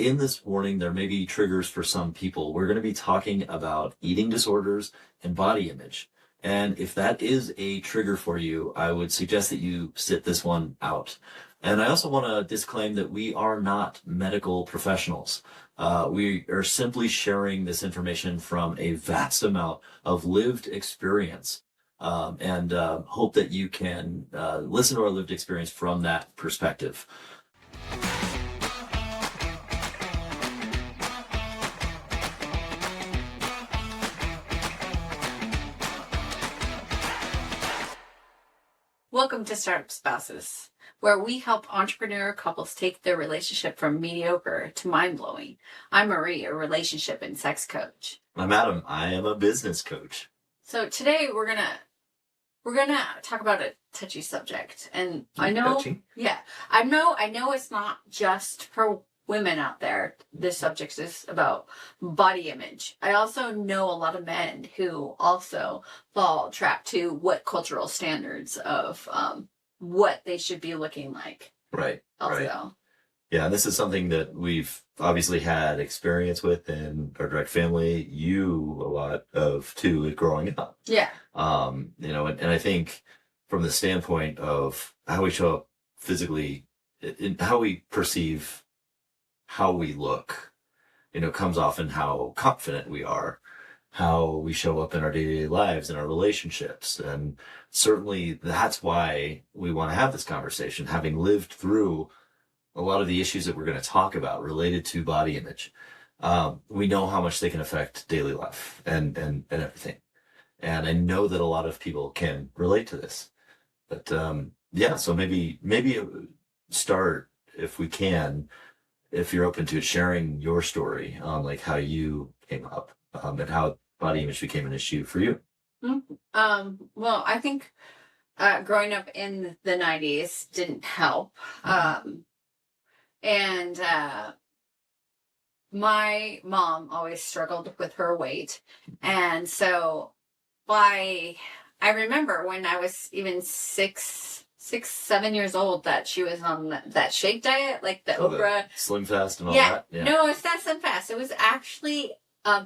in this warning, there may be triggers for some people. We're going to be talking about eating disorders and body image. And if that is a trigger for you, I would suggest that you sit this one out. And I also want to disclaim that we are not medical professionals. We are simply sharing this information from a vast amount of lived experience. And hope that you can listen to our lived experience from that perspective. Welcome to Startup Spouses, where we help entrepreneur couples take their relationship from mediocre to mind-blowing. I'm Marie, a relationship and sex coach. I'm Adam. I am a business coach. So today we're gonna talk about a touchy subject, and I know, touchy? Yeah, I know it's not just for women out there. This subject is about body image. I also know a lot of men who also fall trapped to what cultural standards of what they should be looking like. Right. Also. Right. Yeah, and this is something that we've obviously had experience with in our direct family. You a lot of too growing up. Yeah. And I think from the standpoint of how we show up physically, how we perceive how we look, comes off in how confident we are, how we show up in our daily lives, in our relationships. And certainly that's why we want to have this conversation, having lived through a lot of the issues that we're going to talk about related to body image. We know how much they can affect daily life and everything. And I know that a lot of people can relate to this. But so maybe start, if we can, if you're open to sharing your story on like how you came up and how body image became an issue for you. Well, I think growing up in the 90s didn't help. And my mom always struggled with her weight. And so I remember when I was even 7 years old that she was on that shake diet, like the Oprah. Slim Fast and all that? Yeah. No, it's not Slim Fast. It was actually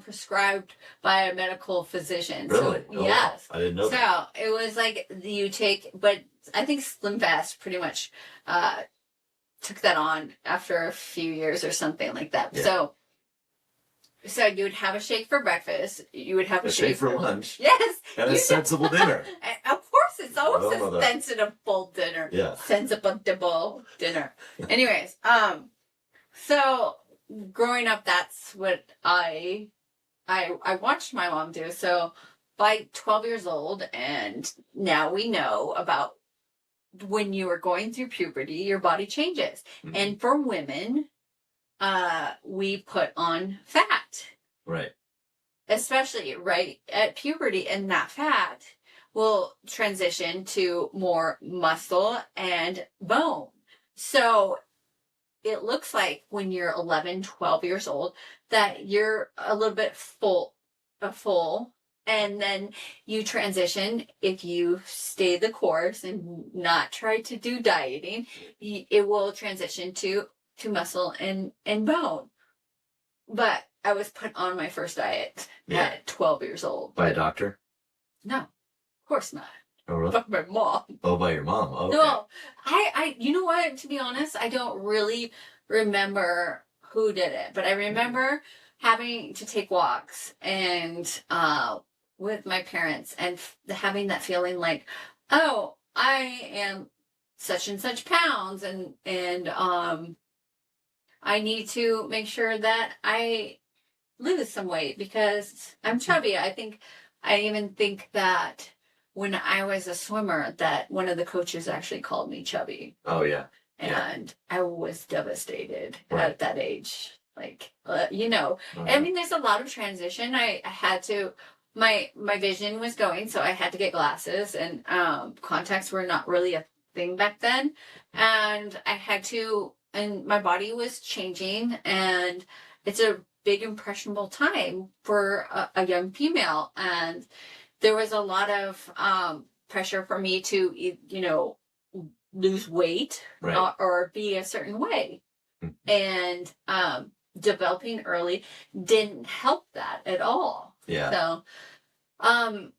prescribed by a medical physician. Really? So, yes. Wow. I didn't know that. So it was like you take, but I think Slim Fast pretty much took that on after a few years or something like that. Yeah. So you would have a shake for breakfast. You would have a shake for lunch. Yes. And a sensible dinner. Of course, it's always a sensible dinner. Yeah. Sensible dinner. Anyways, so growing up, that's what I watched my mom do. So by 12 years old, and now we know about when you are going through puberty, your body changes. Mm-hmm. And for women, we put on fat. Right. Especially right at puberty, and that fat will transition to more muscle and bone. So it looks like when you're 11, 12 years old that you're a little bit full, and then you transition, if you stay the course and not try to do dieting, it will transition to muscle and bone. But I was put on my first diet at 12 years old. By a doctor? No, of course not. Oh, really? By my mom. Oh, by your mom. Oh, okay. No, I, you know what, to be honest, I don't really remember who did it, but I remember having to take walks and, with my parents and having that feeling like, oh, I am such and such pounds and I need to make sure that I lose some weight because I'm chubby. I even think that when I was a swimmer that one of the coaches actually called me chubby. Oh, yeah. And I was devastated at that age. Like, I mean, there's a lot of transition. I had to, my vision was going, so I had to get glasses, and contacts were not really a thing back then. And I had to, and my body was changing, and it's a big impressionable time for a young female. And there was a lot of pressure for me to, lose weight or be a certain way. And developing early didn't help that at all. Yeah. So, well,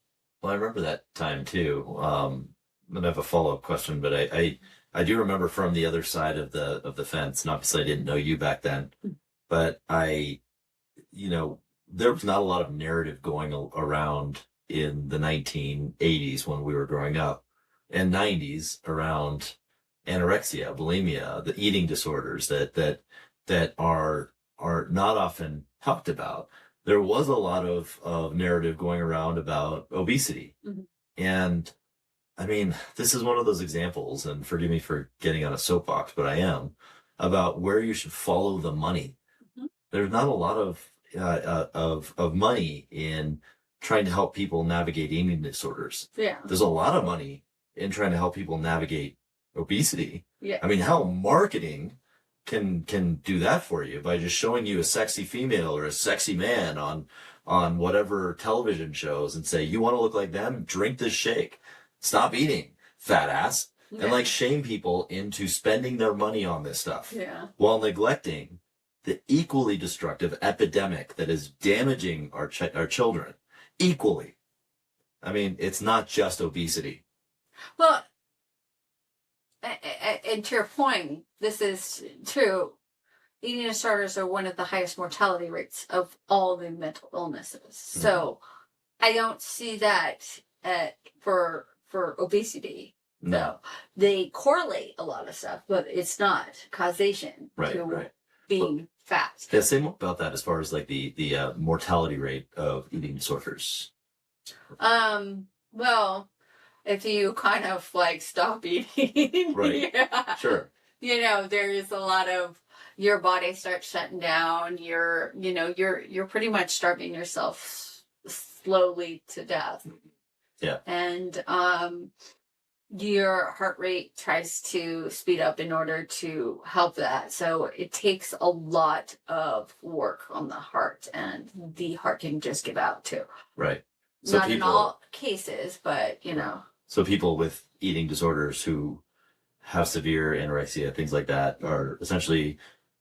I remember that time too. I'm gonna have a follow-up question, but I do remember from the other side of the fence, and obviously I didn't know you back then, but there was not a lot of narrative going around in the 1980s when we were growing up, and 90s around anorexia, bulimia, the eating disorders that are not often talked about. There was a lot of narrative going around about obesity. Mm-hmm. And I mean, this is one of those examples, and forgive me for getting on a soapbox, but I am, about where you should follow the money. Mm-hmm. There's not a lot of money in trying to help people navigate eating disorders. Yeah. There's a lot of money in trying to help people navigate obesity. Yeah. I mean, how marketing can do that for you by just showing you a sexy female or a sexy man on whatever television shows and say, you want to look like them? Drink this shake. Stop eating, fat ass. Yeah. And like shame people into spending their money on this stuff. Yeah. While neglecting the equally destructive epidemic that is damaging our children equally. I mean, it's not just obesity. Well, and to your point, this is true. Eating disorders are one of the highest mortality rates of all the mental illnesses. Mm-hmm. So I don't see that for obesity. No. So they correlate a lot of stuff, but it's not causation to being fat. Yeah, say more about that as far as like the mortality rate of eating disorders. Well, if you kind of like stop eating, right? Yeah. Sure. There is a lot of your body starts shutting down. You're pretty much starving yourself slowly to death. Yeah. And your heart rate tries to speed up in order to help that. So it takes a lot of work on the heart, and the heart can just give out too. Right. So not in all cases, but So people with eating disorders who have severe anorexia, things like that, are essentially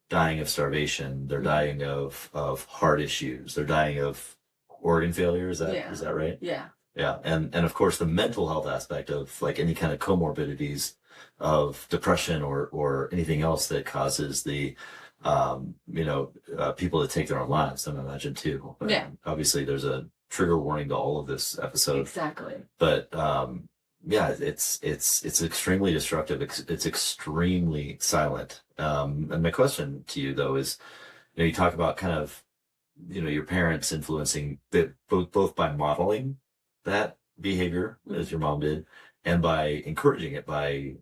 dying of starvation. They're dying of heart issues. They're dying of organ failure. Is that right? Yeah. Yeah. And of course the mental health aspect of like any kind of comorbidities of depression or anything else that causes the people to take their own lives, I imagine too. Yeah. Obviously there's a trigger warning to all of this episode. Exactly. But it's extremely destructive. It's extremely silent. And my question to you though is, you talk about kind of, your parents influencing both by modeling that behavior as your mom did, and by encouraging it by,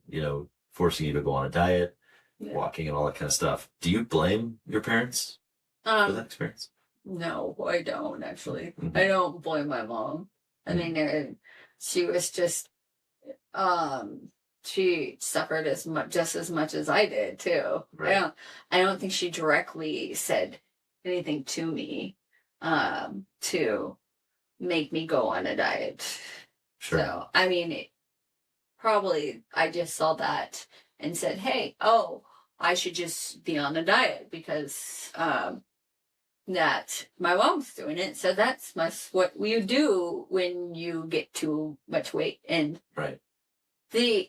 forcing you to go on a diet, walking and all that kind of stuff. Do you blame your parents for that experience? No, I don't actually. Mm-hmm. I don't blame my mom. I mean, she was just, she suffered just as much as I did too. Right. I don't think she directly said anything to me, to make me go on a diet. Sure. So, I mean, probably I just saw that and said, hey, I should just be on a diet because, that my mom's doing it. So that's what you do when you get too much weight. And right. The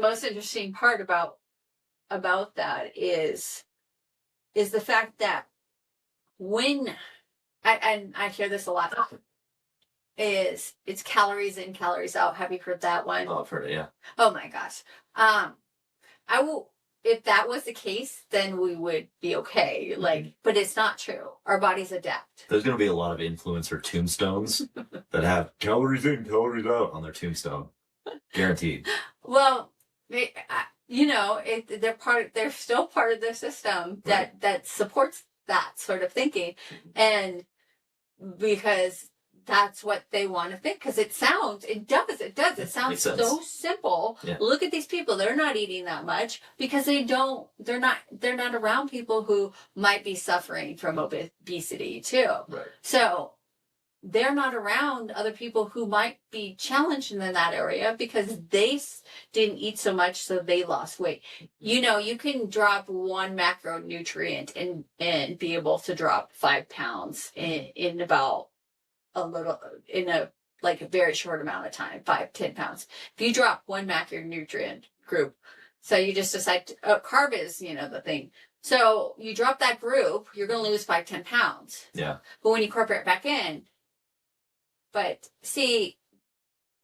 most interesting part about that is the fact that when, and I hear this a lot, it's calories in, calories out. Have you heard that one? Oh, I've heard it, yeah. Oh my gosh. If that was the case, then we would be okay. But it's not true. Our bodies adapt. There's going to be a lot of influencer tombstones that have calories in, calories out on their tombstone. Guaranteed. Well, they're still part of the system that supports that sort of thinking. And because that's what they want to think, because it sounds so simple. Yeah. Look at these people, they're not eating that much because they're not around people who might be suffering from obesity too. Right. So they're not around other people who might be challenged in that area because they didn't eat so much, so they lost weight. You know, you can drop one macronutrient and be able to drop 5 pounds in about like a very short amount of time, 5-10 pounds. If you drop one macronutrient group, so you just decide carb is, the thing. So you drop that group, you're going to lose 5-10 pounds. Yeah. But when you incorporate back in, but see,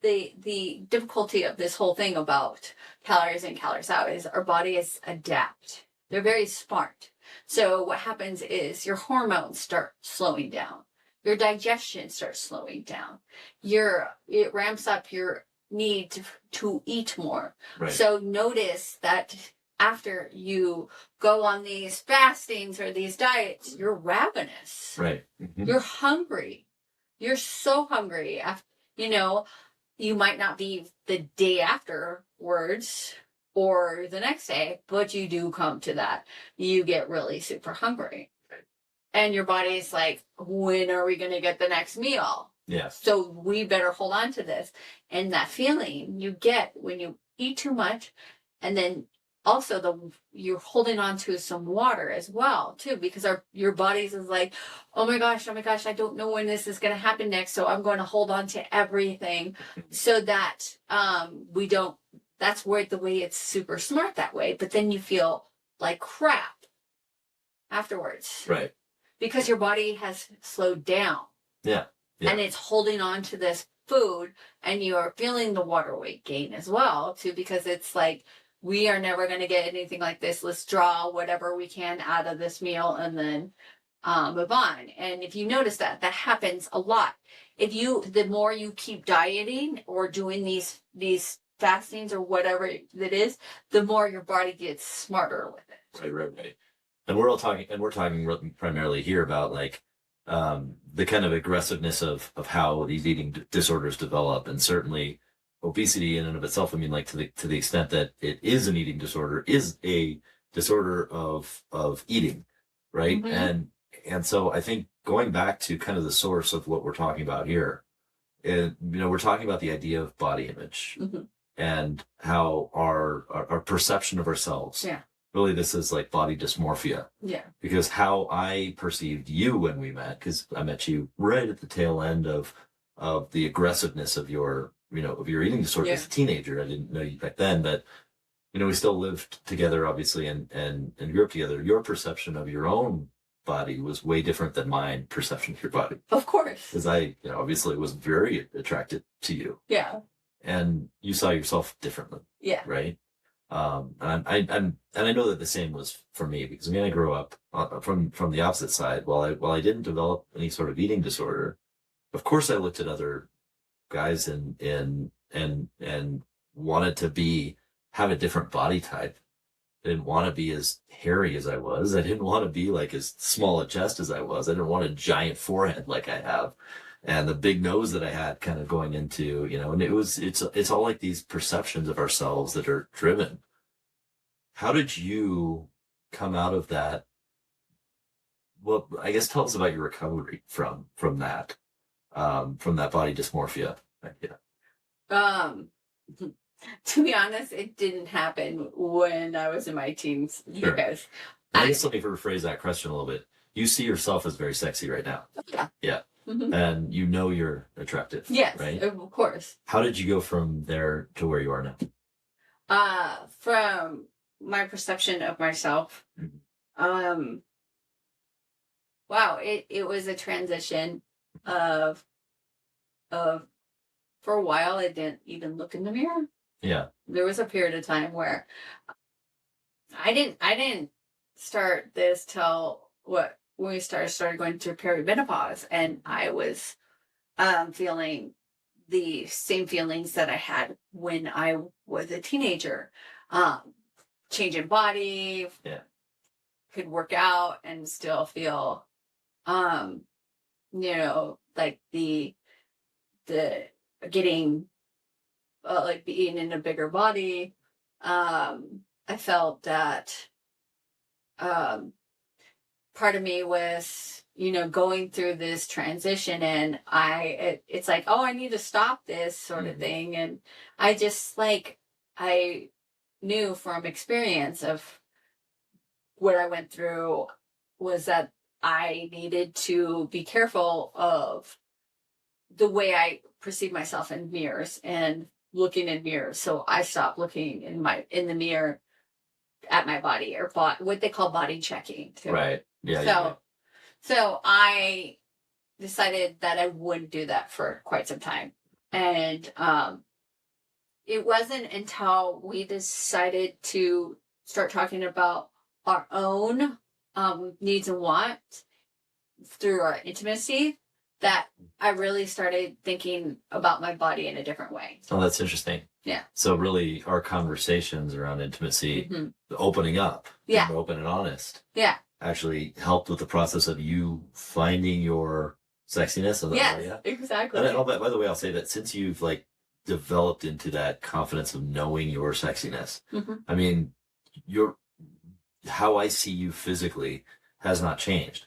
the difficulty of this whole thing about calories in, calories out is our bodies adapt. They're very smart. So what happens is your hormones start slowing down. Your digestion starts slowing down. It ramps up your need to eat more. Right. So notice that after you go on these fastings or these diets, you're ravenous. Right. Mm-hmm. You're hungry. You're so hungry. You might not be the day afterwards or the next day, but you do come to that. You get really super hungry. And your body's like, when are we going to get the next meal? Yes. So we better hold on to this. And that feeling you get when you eat too much, and then also you're holding on to some water as well too, because your body's is like, oh my gosh, I don't know when this is going to happen next, so I'm going to hold on to everything so that we don't. That's where the way it's super smart that way, but then you feel like crap afterwards, right? Because your body has slowed down, yeah, and it's holding on to this food, and you're feeling the water weight gain as well too, because it's like, we are never going to get anything like this. Let's draw whatever we can out of this meal and then move on. And if you notice that happens a lot. The more you keep dieting or doing these fastings or whatever it is, the more your body gets smarter with it. Right. And we're talking primarily here about like the kind of aggressiveness of how these eating disorders develop, and certainly obesity in and of itself, I mean, like to the extent that it is an eating disorder, is a disorder of eating, right? Mm-hmm. And so I think going back to kind of the source of what we're talking about here, we're talking about the idea of body image, mm-hmm. and how our perception of ourselves. Yeah. Really, this is like body dysmorphia. Yeah. Because how I perceived you when we met, because I met you right at the tail end of the aggressiveness of your eating disorder as a teenager. I didn't know you back then, but we still lived together, obviously, and grew up together. Your perception of your own body was way different than my perception of your body. Of course. Because I, obviously was very attracted to you. Yeah. And you saw yourself differently. Yeah. Right. And I know that the same was for me, because I grew up from the opposite side. While I didn't develop any sort of eating disorder, of course I looked at other guys and wanted to have a different body type. I didn't want to be as hairy as I was. I didn't want to be like as small a chest as I was. I didn't want a giant forehead like I have, and the big nose that I had kind of going into, and it's all like these perceptions of ourselves that are driven. How did you come out of that? Well, I guess tell us about your recovery from that body dysmorphia idea. To be honest, it didn't happen when I was in my teens. Sure. Because I guess let me rephrase that question a little bit. You see yourself as very sexy right now. Yeah. Yeah. Mm-hmm. And you're attractive. Yes, right? Of course. How did you go from there to where you are now? From my perception of myself, wow, it was a transition of for a while I didn't even look in the mirror. Yeah. There was a period of time where I didn't start this till when we started going through perimenopause, and I was feeling the same feelings that I had when I was a teenager. Change in body. Yeah. Could work out and still feel like the getting like being in a bigger body. I felt that part of me was going through this transition, and it's like, oh, I need to stop this sort of thing. And I just I knew from experience of what I went through was that I needed to be careful of the way I perceive myself in mirrors and looking in mirrors. So I stopped looking in the mirror at my body, or what they call body checking too. Right. Yeah. So I decided that I wouldn't do that for quite some time. And it wasn't until we decided to start talking about our own needs and wants through our intimacy that I really started thinking about my body in a different way. Oh, that's interesting. Yeah. So really our conversations around intimacy, opening up, being open and honest. Yeah. Actually helped with the process of you finding your sexiness. Yes, exactly. And by the way, I'll say that since you've developed into that confidence of knowing your sexiness, I mean, how I see you physically has not changed,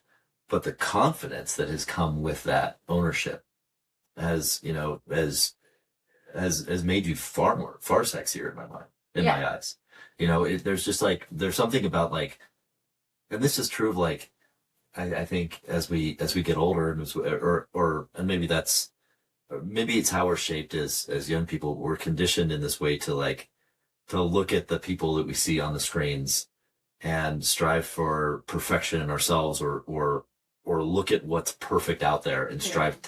but the confidence that has come with that ownership has made you far sexier in my mind, in my eyes. There's just there's something about and this is true of I think as we get older and maybe it's how we're shaped as young people. We're conditioned in this way to look at the people that we see on the screens and strive for perfection in ourselves, or look at what's perfect out there and strive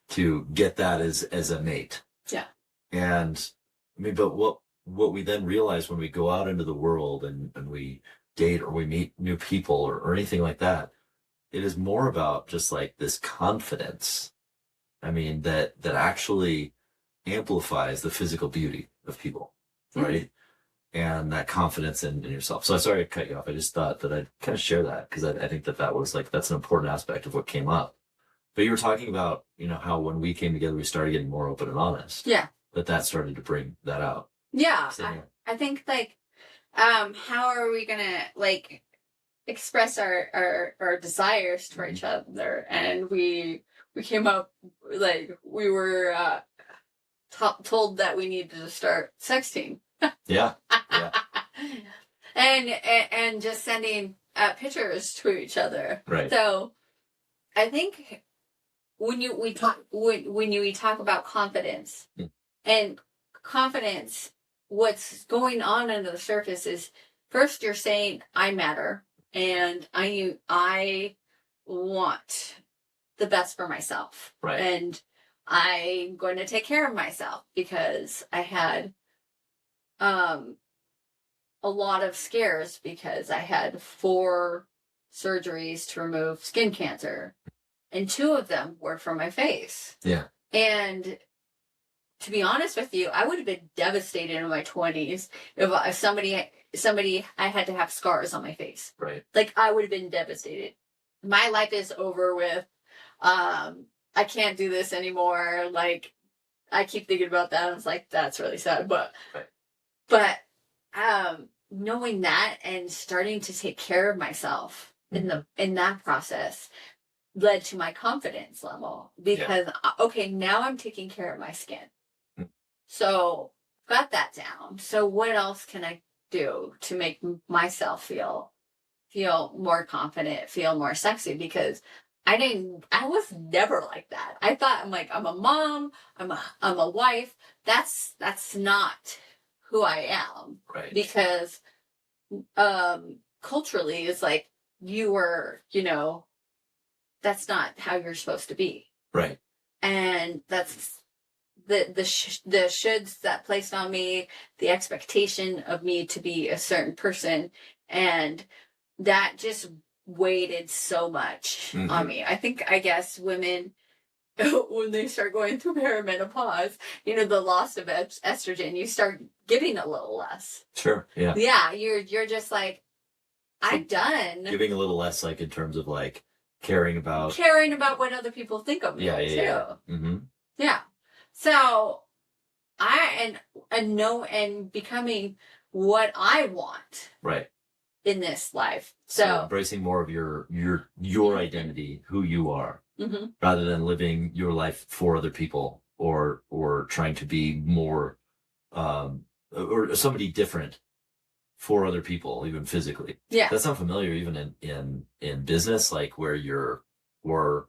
to get that as a mate. Yeah. And I mean, but what we then realize when we go out into the world and we date or we meet new people or anything like that, it is more about just this confidence. I mean, that actually amplifies the physical beauty of people, right? And that confidence in yourself. So I'm sorry to cut you off. I just thought that I'd kind of share that because I think that was that's an important aspect of what came up. But you were talking about, how when we came together, we started getting more open and honest. Yeah. That started to bring that out. Yeah. I think how are we gonna express our desires for each other? And we came up we were told that we needed to start sexting. Yeah. and just sending pictures to each other. Right. So I think when we talk about confidence and confidence, what's going on under the surface is first you're saying I matter and I want the best for myself. Right. And I'm going to take care of myself because I had a lot of scares because I had 4 surgeries to remove skin cancer, and 2 of them were from my face. Yeah. And to be honest with you, I would have been devastated in my 20s if somebody I had to have scars on my face. Right. I would have been devastated. My life is over with. I can't do this anymore. I keep thinking about that. I was that's really sad. But knowing that and starting to take care of myself in that process led to my confidence level because okay, now I'm taking care of my skin. So got that down. So what else can I do to make myself feel more confident, feel more sexy? Because I was never like that. I thought I'm a mom, I'm a wife. That's not who I am. Right. Because culturally it's you were, that's not how you're supposed to be. Right. And that's the shoulds that placed on me, the expectation of me to be a certain person, and that just weighted so much on me. I guess women, when they start going through perimenopause, the loss of estrogen, you start giving a little less. Sure. Yeah. Yeah. You're just I'm done. Giving a little less, in terms of caring about what other people think of me. Yeah. Too. Yeah. Mm-hmm. Yeah. So and becoming what I want. Right. in this life. So So embracing more of your identity, who you are, mhm. rather than living your life for other people, or trying to be more or somebody different for other people, even physically. Yeah. That's not familiar even in business, like where or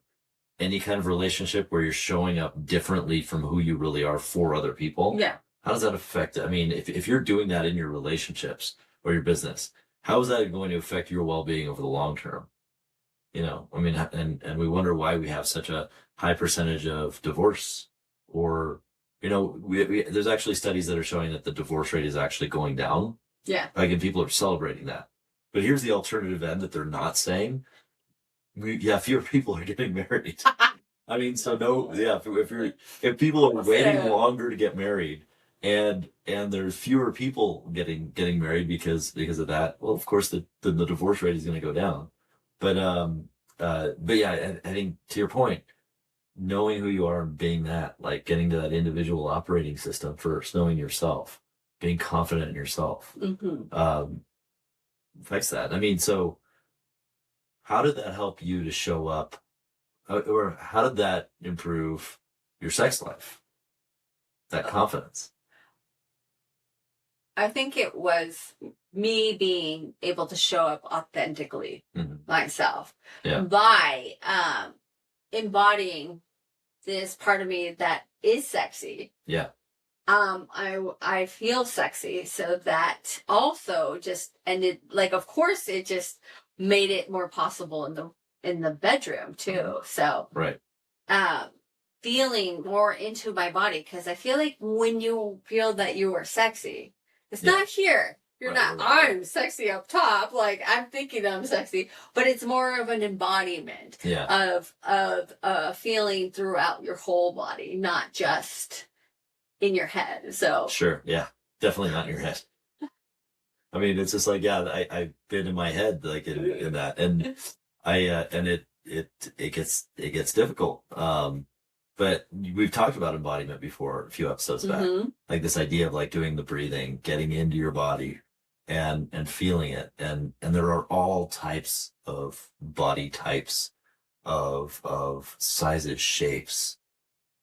any kind of relationship where you're showing up differently from who you really are for other people. Yeah. How does that affect? I mean, if you're doing that in your relationships or your business, how is that going to affect your well-being over the long term? I mean, and we wonder why we have such a high percentage of divorce, or, there's actually studies that are showing that the divorce rate is actually going down. Yeah. Like, and people are celebrating that. But here's the alternative end that they're not saying. Fewer people are getting married. I mean, so no, yeah, if people are waiting longer to get married, and there's fewer people getting married because of that, well, of course the divorce rate is going to go down. But yeah, I think to your point, knowing who you are and being that, like getting to that individual operating system first, knowing yourself, being confident in yourself, affects that. I mean, so how did that help you to show up, or how did that improve your sex life? That confidence. I think it was me being able to show up authentically myself by embodying this part of me that is sexy. Yeah. I feel sexy, so that also just ended, like, of course it just made it more possible in the bedroom too. So right. Feeling more into my body, because I feel like when you feel that you are sexy, it's not here. You're not, I'm sexy up top, like I'm thinking I'm sexy, but it's more of an embodiment of feeling throughout your whole body, not just in your head. So sure, yeah, definitely not in your head. I mean, it's just like, I've been in my head, like in that, and it gets difficult. But we've talked about embodiment before, a few episodes back, like this idea of like doing the breathing, getting into your body, and feeling it, and there are all types of body types, of sizes, shapes,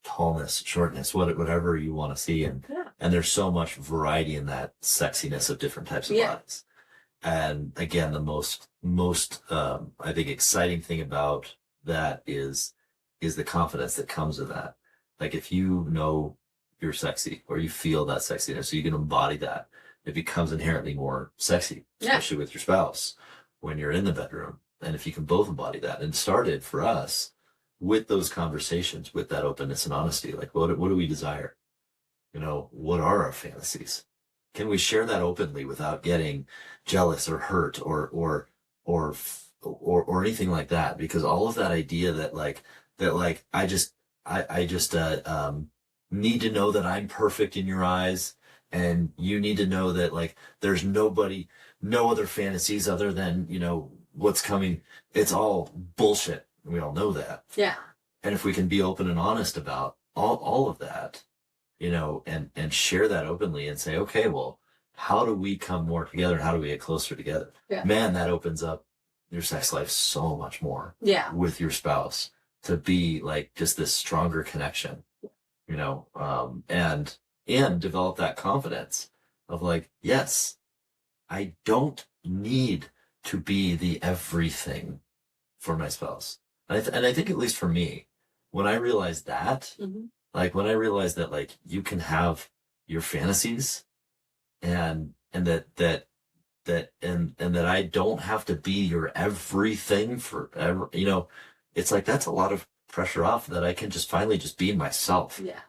tallness, shortness, whatever you want to see, and there's so much variety in that sexiness of different types of bodies. And again, the most I think exciting thing about that is the confidence that comes with that. Like, if you know you're sexy, or you feel that sexiness, so you can embody that, it becomes inherently more sexy, especially with your spouse when you're in the bedroom. And if you can both embody that, and started for us with those conversations, with that openness and honesty, like what do we desire? What are our fantasies? Can we share that openly without getting jealous or hurt or anything like that? Because all of that idea that I just need to know that I'm perfect in your eyes, and you need to know that, like, there's no other fantasies other than, what's coming. It's all bullshit. We all know that. Yeah. And if we can be open and honest about all of that, and share that openly and say, okay, well, how do we come more together? How do we get closer together? Yeah. Man, that opens up your sex life so much more. Yeah. With your spouse, to be like just this stronger connection, and develop that confidence of like, yes, I don't need to be the everything for my spouse. And I think, at least for me, when I realized that, like when I realized that, like, you can have your fantasies, and that I don't have to be your everything forever, it's like, that's a lot of pressure off, that I can just finally just be myself. Yeah.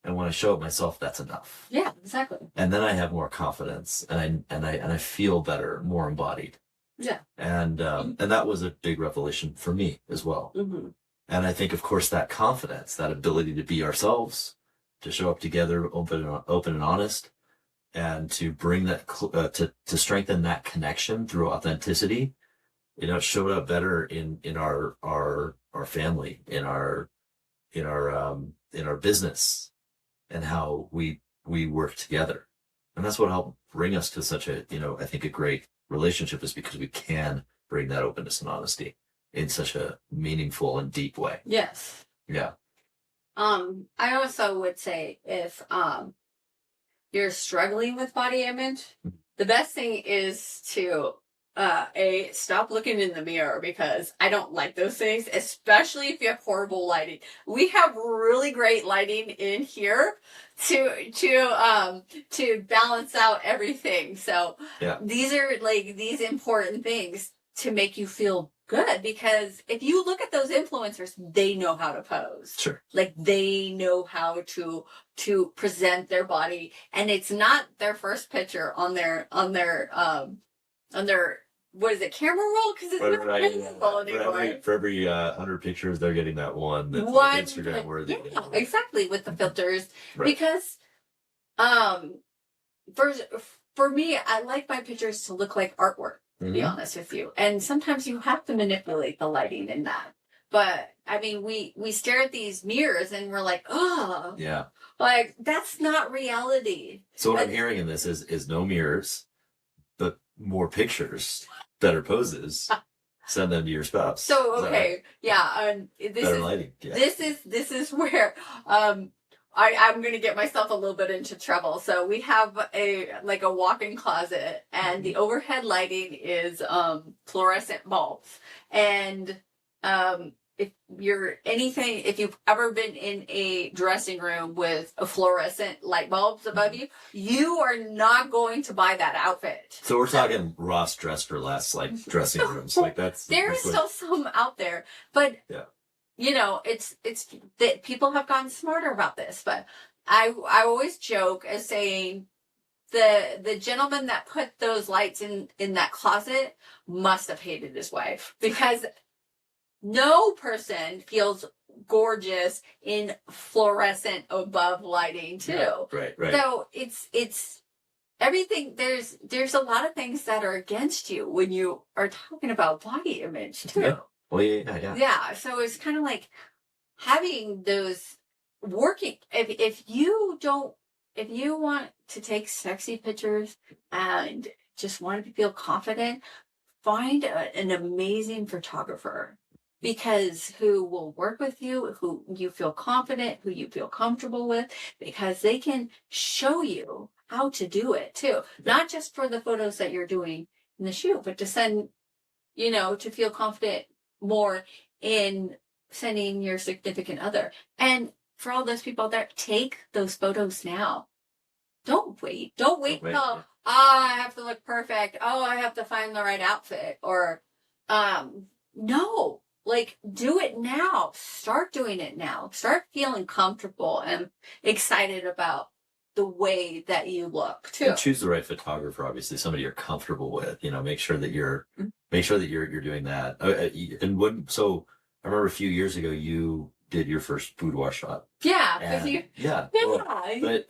And when I show up myself, that's enough. Yeah, exactly. And then I have more confidence, and I feel better, more embodied. Yeah. And that was a big revelation for me as well. And I think, of course, that confidence, that ability to be ourselves, to show up together, open and honest, and to bring that to strengthen that connection through authenticity, it showed up better in our family, in our business, and how we work together. And that's what helped bring us to such a, I think, a great relationship is because we can bring that openness and honesty in such a meaningful and deep way. Yes. Yeah. I also would say if you're struggling with body image, the best thing is to stop looking in the mirror, because I don't like those things, especially if you have horrible lighting. We have really great lighting in here to balance out everything. So Yeah. these are like these important things to make you feel good, because if you look at those influencers, they know how to pose. Sure. Like they know how to present their body, and it's not their first picture on their what is it, camera roll, because it's not Right. camera roll anymore. For every 100 pictures, they're getting that one that's One, like Instagram worthy. yeah, exactly, with the filters. Right. Because for me, I like my pictures to look like artwork, to be honest with you. And sometimes you have to manipulate the lighting in that. But I mean, we stare at these mirrors and we're like, oh, Yeah. like that's not reality. So what I'm hearing in this is no mirrors, but more pictures, better poses. Send them to your spouse. So okay, right? yeah. Better lighting. Yeah. This is where I'm going to get myself a little bit into trouble. So we have a walk-in closet, and the overhead lighting is fluorescent bulbs. And if you've ever been in a dressing room with a fluorescent light bulbs above you, you are not going to buy that outfit. So we're talking Ross Dress for Less, like dressing rooms, like that's. There is still some out there, but yeah. You know, it's that people have gotten smarter about this. But I always joke as saying the gentleman that put those lights in that closet must have hated his wife, because no person feels gorgeous in fluorescent above lighting too. Yeah, right. So it's everything. There's a lot of things that are against you when you are talking about body image too. Yeah. Well, yeah. Yeah. So it's kind of like having those working. If you want to take sexy pictures and just want to feel confident, find an amazing photographer, because who will work with you, who you feel confident, who you feel comfortable with, because they can show you how to do it too. Not just for the photos that you're doing in the shoot, but to send, to feel confident more in sending your significant other. And for all those people out there, take those photos now. Don't wait. Don't wait till, I have to look perfect. Oh, I have to find the right outfit. Or, no. Like, do it now. Start doing it now. Start feeling comfortable and excited about the way that you look too. And choose the right photographer. Obviously, somebody you're comfortable with. Make sure that you're doing that. So I remember a few years ago you did your first boudoir shot. Yeah. Yeah. Well, but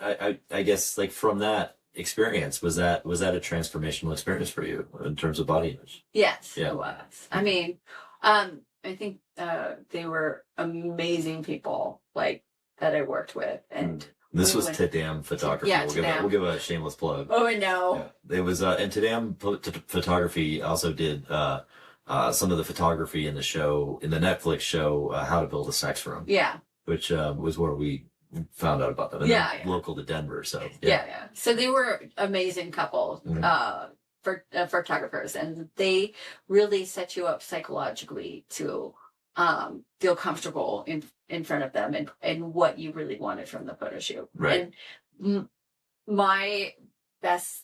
I guess like from that experience, was that a transformational experience for you in terms of body image? Yes, yeah. It was. I mean, I think they were amazing people like that I worked with, and this was Tadam Photography. Yeah, we'll give a shameless plug. Oh, I know. Yeah. It was, and Tadam Photography also did some of the photography in the Netflix show, How to Build a Sex Room. Yeah. Which was where we found out about them. And local to Denver, so. Yeah. So they were amazing couple, photographers, and they really set you up psychologically to feel comfortable in front of them and what you really wanted from the photo shoot. Right. And my best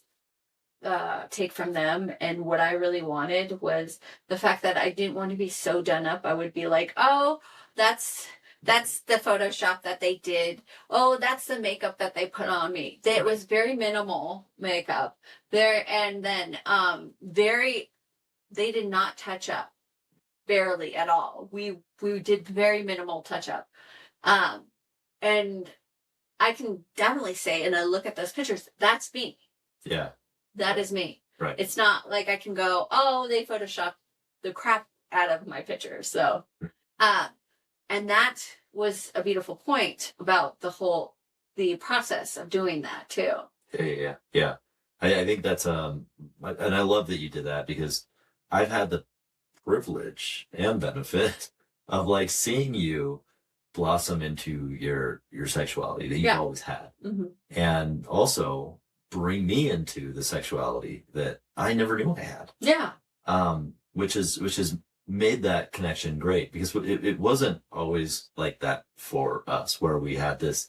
take from them and what I really wanted was the fact that I didn't want to be so done up. I would be like, oh, that's the Photoshop that they did. Oh, that's the makeup that they put on me. It was very minimal makeup there. And then, they did not touch up barely at all. We did very minimal touch up. And I can definitely say, and I look at those pictures, that's me. Yeah. That is me. Right. It's not like I can go, oh, they Photoshopped the crap out of my pictures. So, and that was a beautiful point about the process of doing that too. Yeah. I think that's and I love that you did that, because I've had the privilege and benefit of like seeing you blossom into your sexuality that you've Yeah. always had, Hmm. and also bring me into the sexuality that I never knew I had. Yeah. Which has made that connection great, because it wasn't always like that for us, where we had this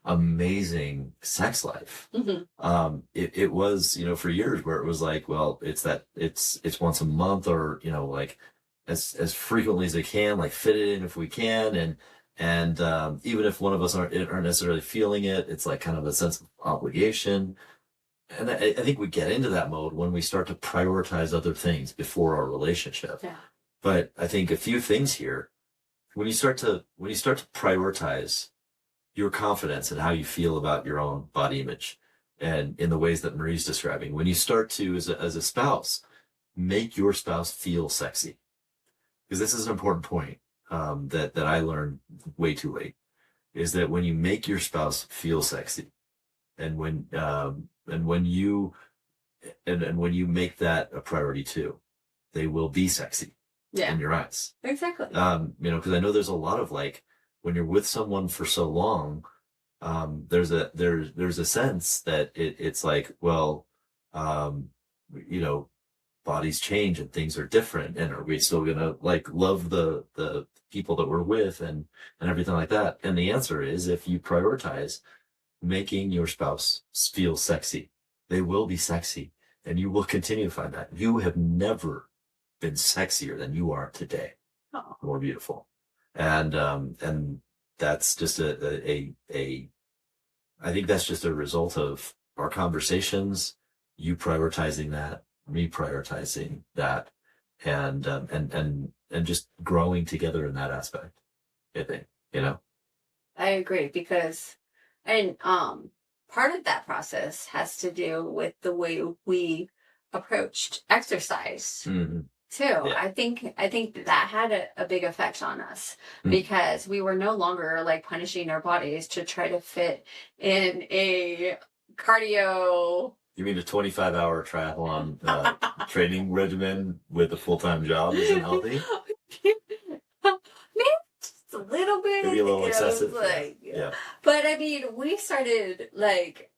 amazing sex life. Hmm. It was, for years, where it was like, well, it's once a month, or, like as frequently as they can, like fit it in if we can. And even if one of us aren't necessarily feeling it, it's like kind of a sense of obligation. And I think we get into that mode when we start to prioritize other things before our relationship. Yeah. But I think a few things here, when you start to prioritize your confidence and how you feel about your own body image, and in the ways that Marie's describing, when you start to, as a spouse, make your spouse feel sexy, because this is an important point, that I learned way too late, is that when you make your spouse feel sexy, and when you when you make that a priority too, they will be sexy Yeah. in your eyes. Exactly. Because I know there's a lot of, like, when you're with someone for so long, there's a sense that it's like, well, um, you know, bodies change and things are different, and are we still gonna like love the people that we're with, and everything like that? And the answer is, if you prioritize making your spouse feel sexy, they will be sexy, and you will continue to find that you have never been sexier than you are today, Oh. more beautiful. And that's just a I think that's just a result of our conversations, you prioritizing that, me prioritizing that, and just growing together in that aspect, I think, I agree, because, and part of that process has to do with the way we approached exercise Mm-hmm. too. Yeah. I think that had a big effect on us, Mm. because we were no longer like punishing our bodies to try to fit in a cardio. You mean a 25-hour triathlon training regimen with a full-time job isn't healthy? Maybe just a little bit. Maybe a little excessive. Like, Yeah. But I mean, we started like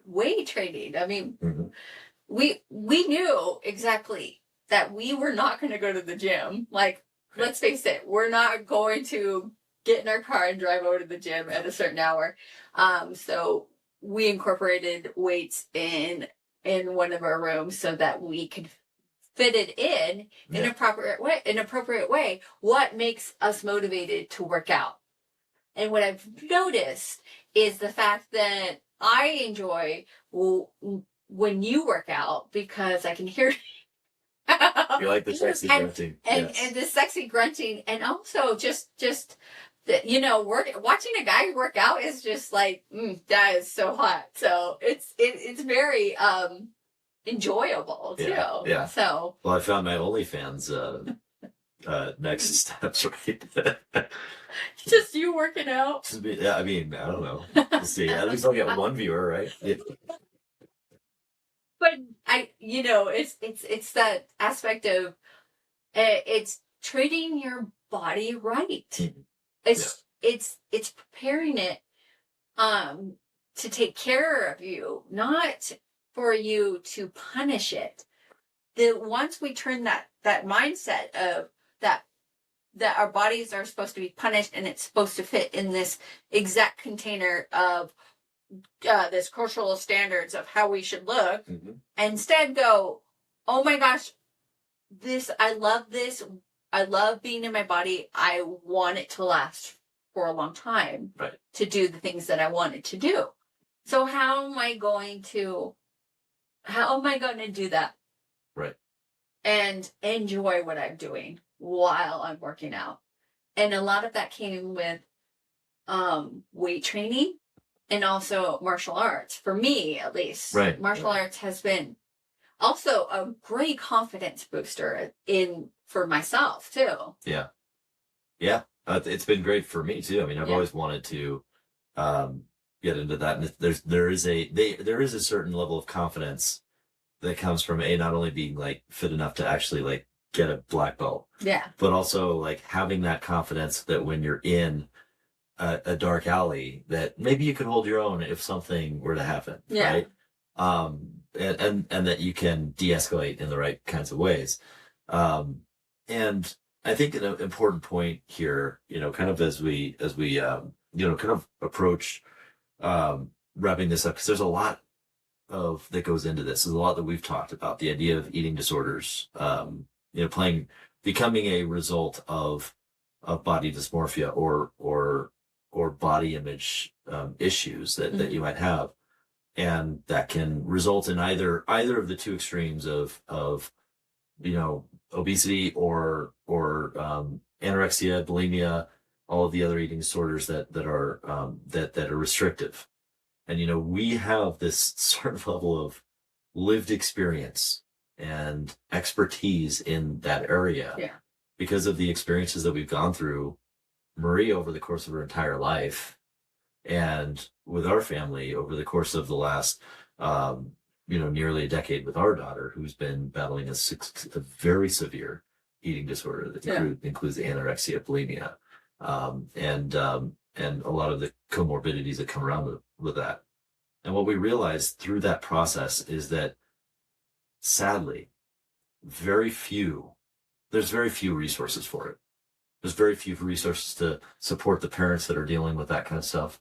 weight training. I mean, Mm-hmm. we knew exactly that we were not going to go to the gym. Like, let's face it, we're not going to get in our car and drive over to the gym at a certain hour. So we incorporated weights in one of our rooms so that we could fit it in an appropriate way. What makes us motivated to work out? And what I've noticed is the fact that I enjoy when you work out, because I can hear You like the sexy grunting. and the sexy grunting, and also just the, watching a guy work out is just like, that is so hot. So it's very enjoyable too. Yeah. So, well, I found my OnlyFans next steps, right? just you working out. Yeah, I mean, I don't know. We'll see. At least I'll get one viewer, right? Yeah. But it's that aspect of it's treating your body right. Mm-hmm. It's preparing it to take care of you, not for you to punish it. Once we turn that mindset of that our bodies are supposed to be punished, and it's supposed to fit in this exact container of this cultural standards of how we should look, Mm-hmm. instead go, oh my gosh, I love being in my body, I want it to last for a long time, right, to do the things that I wanted to do. So how am I going to do that, right, and enjoy what I'm doing while I'm working out? And a lot of that came with weight training, and also martial arts. For me, at least, right, martial arts has been also a great confidence booster for myself too. Yeah. It's been great for me too. I mean, I've always wanted to, get into that. And there is a certain level of confidence that comes from not only being like fit enough to actually like get a black belt, Yeah. but also like having that confidence that when you're in a dark alley, that maybe you can hold your own if something were to happen, Yeah. right? And that you can de-escalate in the right kinds of ways. And I think an important point here, kind of as we kind of approach wrapping this up, because there's a lot that goes into this. There's a lot that we've talked about, the idea of eating disorders, becoming a result of body dysmorphia or body image issues that you might have, and that can result in either of the two extremes of obesity or anorexia, bulimia, all of the other eating disorders that are restrictive. And we have this certain level of lived experience and expertise in that area, because of the experiences that we've gone through, Marie, over the course of her entire life, and with our family over the course of the last nearly a decade, with our daughter, who's been battling a very severe eating disorder that includes anorexia, bulimia, and a lot of the comorbidities that come around with that. And what we realized through that process is that, sadly, there's very few resources for it. There's very few resources to support the parents that are dealing with that kind of stuff.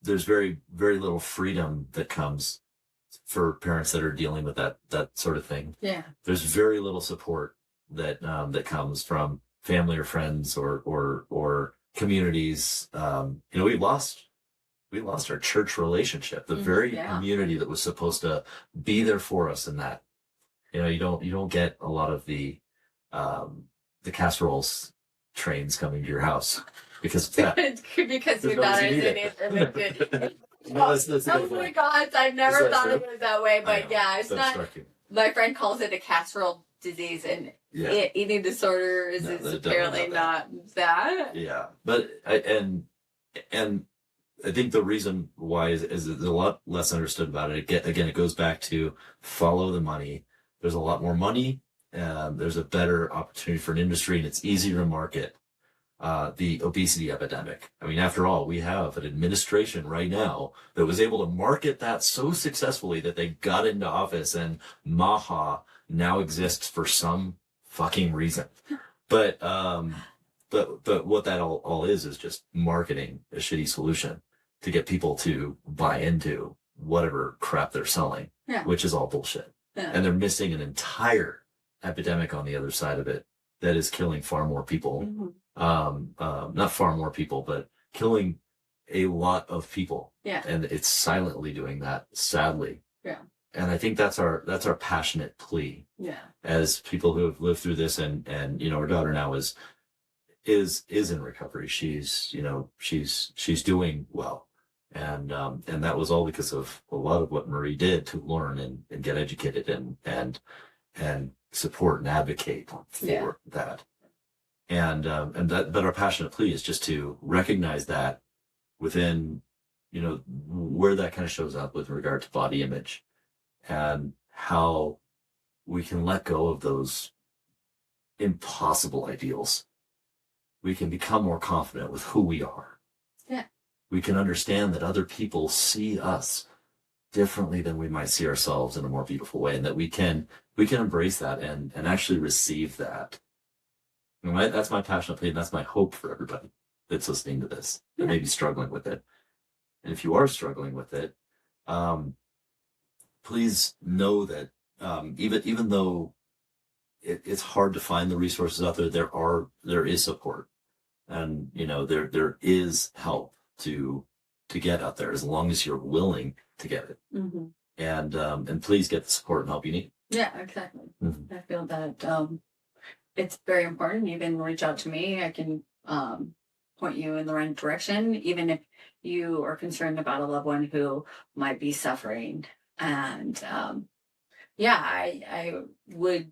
There's very, very little freedom that comes for parents that are dealing with that sort of thing. Yeah. There's very little support that comes from family or friends or communities. We lost our church relationship, the very community that was supposed to be there for us in that. You don't get a lot of the casseroles trains coming to your house because of that. Because your daughter is in it. Oh my God, I've never thought of it that way, but it's not. My friend calls it a casserole disease, and eating disorders is apparently not that. Yeah, but and I think the reason why is there's a lot less understood about it. Again, it goes back to follow the money. There's a lot more money. There's a better opportunity for an industry, and it's easier to market the obesity epidemic. I mean, after all, we have an administration right now that was able to market that so successfully that they got into office, and MAHA now exists for some fucking reason. But what that all is just marketing a shitty solution to get people to buy into whatever crap they're selling, which is all bullshit. Yeah. And they're missing an entire epidemic on the other side of it that is killing far more people. Mm-hmm. Not far more people, but killing a lot of people. Yeah. And it's silently doing that, sadly. Yeah. And I think that's our passionate plea. Yeah. As people who have lived through this, and our daughter now is in recovery. She's doing well. And that was all because of a lot of what Marie did to learn and get educated and support and advocate for that. But our passionate plea is just to recognize that within, where that kind of shows up with regard to body image, and how we can let go of those impossible ideals. We can become more confident with who we are. Yeah. We can understand that other people see us differently than we might see ourselves in a more beautiful way, and that we can embrace that and actually receive that. And that's my passionate plea, and that's my hope for everybody that's listening to this, that may be struggling with it. And if you are struggling with it, please know that even though it's hard to find the resources out there, there is support, and there is help to get out there, as long as you're willing to get it. Mm-hmm. And please get the support and help you need. Yeah, exactly. Mm-hmm. I feel that it's very important. Even reach out to me. I can point you in the right direction, even if you are concerned about a loved one who might be suffering. And I would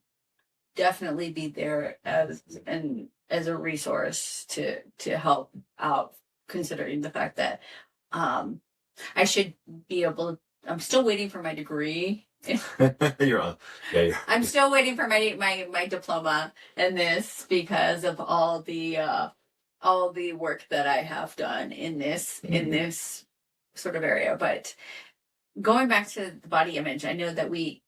definitely be there as a resource to help out, considering the fact that I should be able. I'm still waiting for my degree. You're on. Yeah, I'm still waiting for my diploma in this because of all the work that I have done in this sort of area. But going back to the body image, I know that we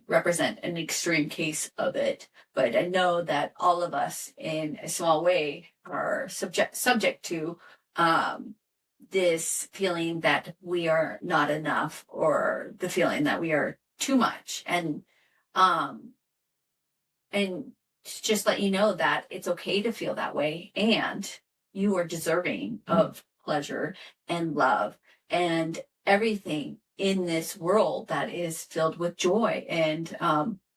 represent an extreme case of it, but I know that all of us in a small way are subject to this feeling that we are not enough, or the feeling that we are too much. And just let you know that it's okay to feel that way, and you are deserving of pleasure and love and everything in this world that is filled with joy and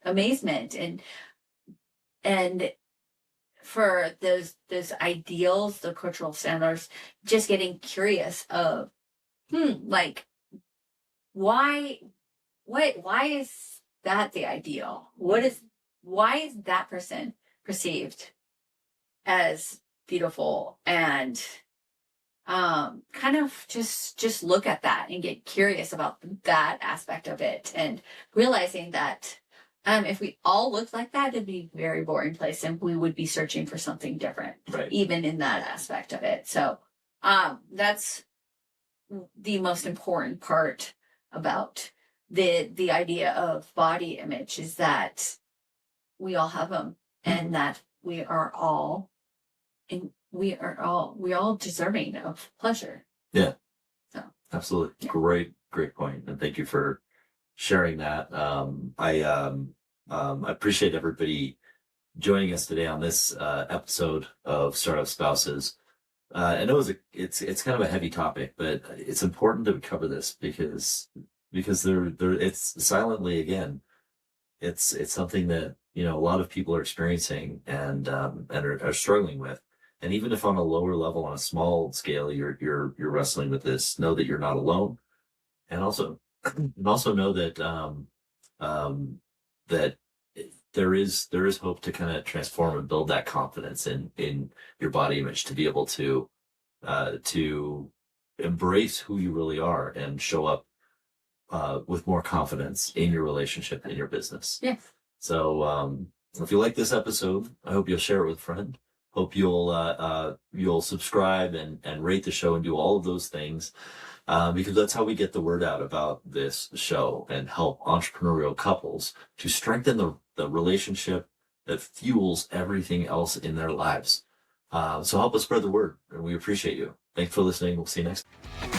amazement, and for those ideals, the cultural standards, just getting curious of like why is that the ideal? Why is that person perceived as beautiful? And kind of just look at that and get curious about that aspect of it, and realizing that if we all looked like that, it'd be a very boring place, and we would be searching for something different, right. even in that aspect of it. So that's the most important part about the idea of body image, is that we all have them, and that we are all deserving of pleasure. Yeah. So Absolutely. Yeah. Great point. And thank you for sharing that. I appreciate everybody joining us today on this episode of Startup Spouses. I know it's kind of a heavy topic, but it's important that we cover this because there it's silently, again, it's something that, you know, a lot of people are experiencing and are struggling with. And even if on a lower level, on a small scale, you're wrestling with this, know that you're not alone. And also know that that there is hope to kind of transform and build that confidence in your body image, to be able to embrace who you really are and show up with more confidence in your relationship, in your business. Yeah. So if you like this episode, I hope you'll share it with a friend. Hope you'll subscribe and rate the show and do all of those things, because that's how we get the word out about this show and help entrepreneurial couples to strengthen the relationship that fuels everything else in their lives. So help us spread the word, and we appreciate you. Thanks for listening. We'll see you next time.